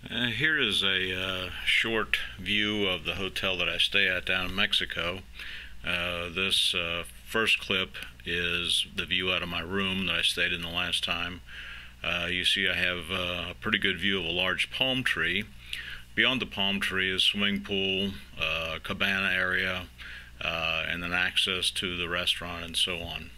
Here is a short view of the hotel that I stay at down in Mexico. This first clip is the view out of my room that I stayed in the last time. You see I have a pretty good view of a large palm tree. Beyond the palm tree is swimming pool, cabana area, and then access to the restaurant and so on.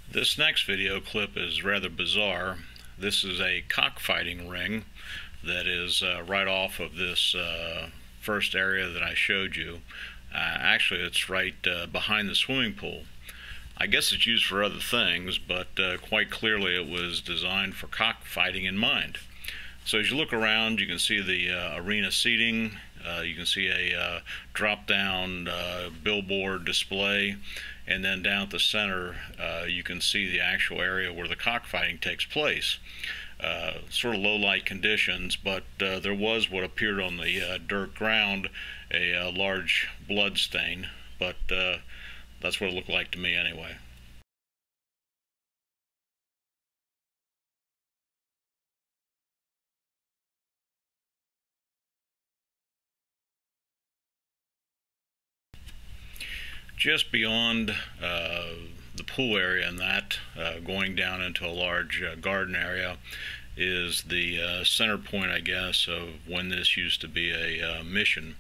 This next video clip is rather bizarre. This is a cockfighting ring that is right off of this first area that I showed you. Actually, it's right behind the swimming pool. I guess it's used for other things, but quite clearly it was designed for cockfighting in mind. So as you look around, you can see the arena seating. You can see a drop-down billboard display, and then down at the center you can see the actual area where the cockfighting takes place. Sort of low light conditions, but there was what appeared on the dirt ground, a large blood stain, but that's what it looked like to me anyway. Just beyond the pool area and that, going down into a large garden area, is the center point, I guess, of when this used to be a mission.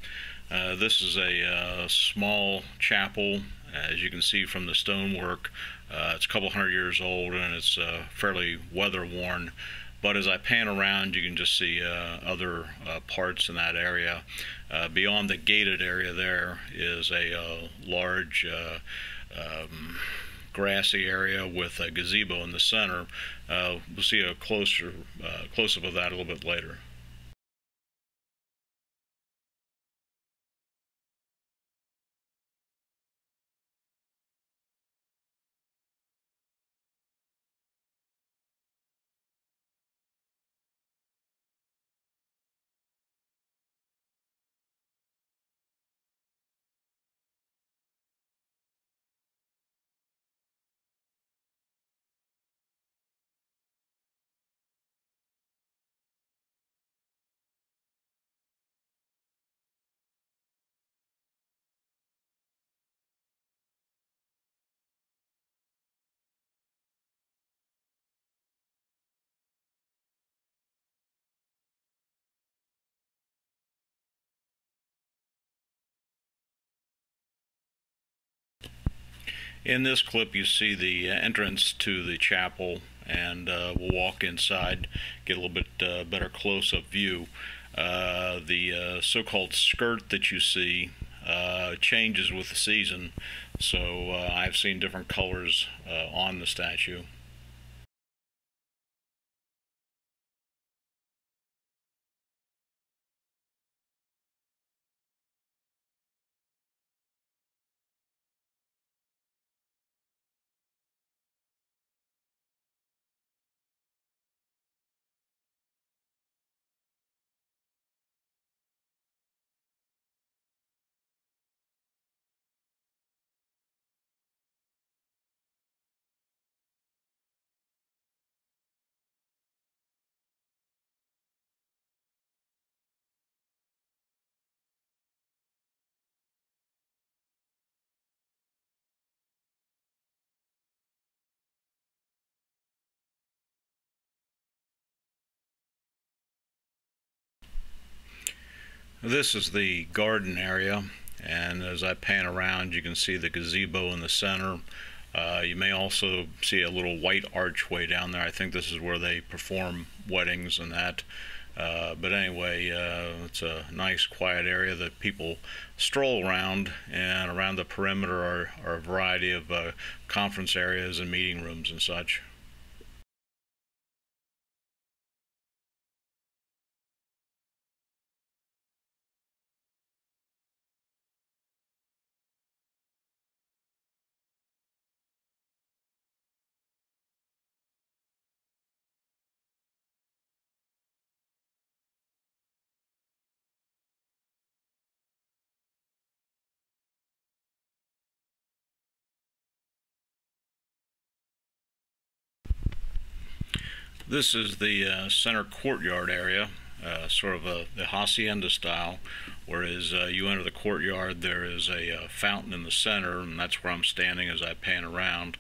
This is a small chapel. As you can see from the stonework, it's a couple hundred years old and it's fairly weather worn. But as I pan around, you can just see other parts in that area. Beyond the gated area there is a large grassy area with a gazebo in the center. We'll see a close-up of that a little bit later. In this clip you see the entrance to the chapel, and we'll walk inside, get a little bit better close-up view. The so-called skirt that you see changes with the season, so I've seen different colors on the statue. This is the garden area, and as I pan around you can see the gazebo in the center. You may also see a little white archway down there. I think this is where they perform weddings and that. But anyway, it's a nice quiet area that people stroll around, and around the perimeter are a variety of conference areas and meeting rooms and such. This is the center courtyard area, sort of the hacienda style, whereas you enter the courtyard, there is a fountain in the center, and that's where I'm standing as I pan around.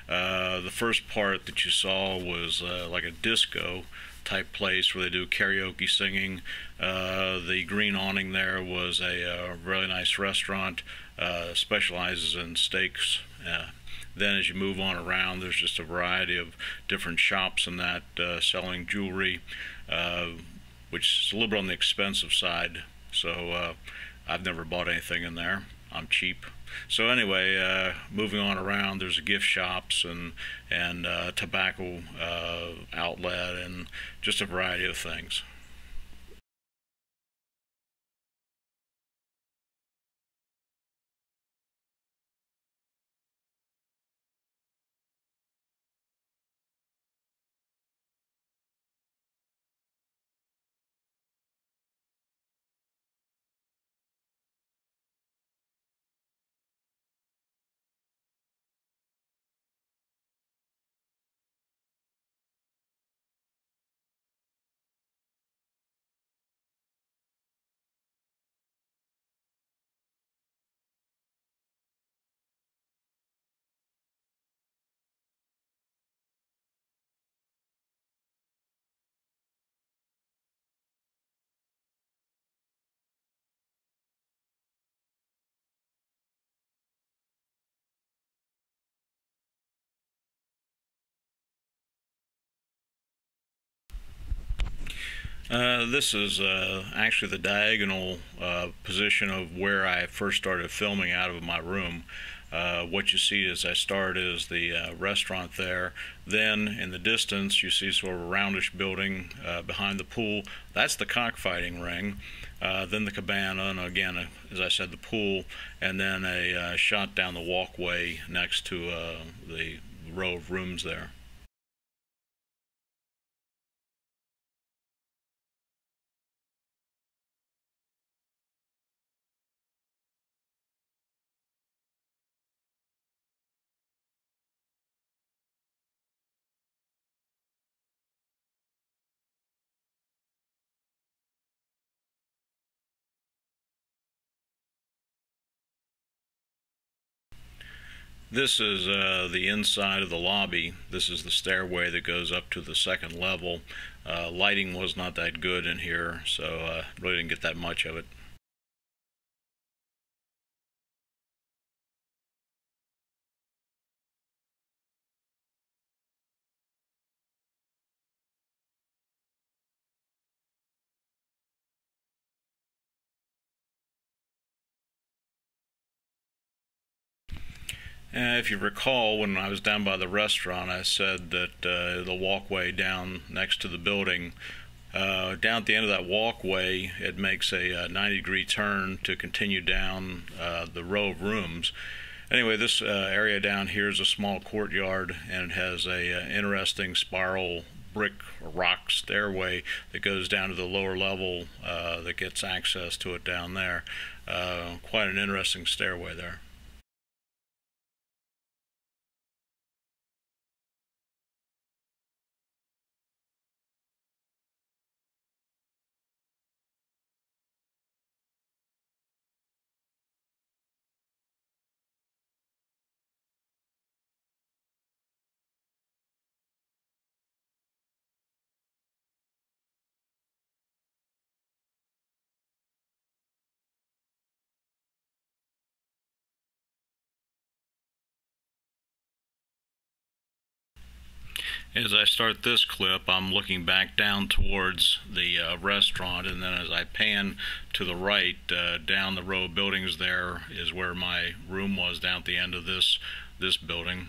The first part that you saw was like a disco type place where they do karaoke singing. The green awning there was a really nice restaurant, specializes in steaks. Then as you move on around, there's just a variety of different shops in that selling jewelry, which is a little bit on the expensive side. So I've never bought anything in there. I'm cheap. So anyway, moving on around, there's gift shops and tobacco outlet and just a variety of things. This is actually the diagonal position of where I first started filming out of my room. What you see as I start is the restaurant there. Then in the distance you see sort of a roundish building behind the pool. That's the cockfighting ring. Then the cabana, and again, as I said, the pool, and then a shot down the walkway next to the row of rooms there. This is the inside of the lobby. This is the stairway that goes up to the second level. Lighting was not that good in here, so really didn't get that much of it. If you recall, when I was down by the restaurant, I said that the walkway down next to the building, down at the end of that walkway, it makes a 90-degree turn to continue down the row of rooms. Anyway, this area down here is a small courtyard, and it has a interesting spiral brick or rock stairway that goes down to the lower level that gets access to it down there. Quite an interesting stairway there. As I start this clip, I'm looking back down towards the restaurant, and then as I pan to the right, down the row of buildings there is where my room was down at the end of this building.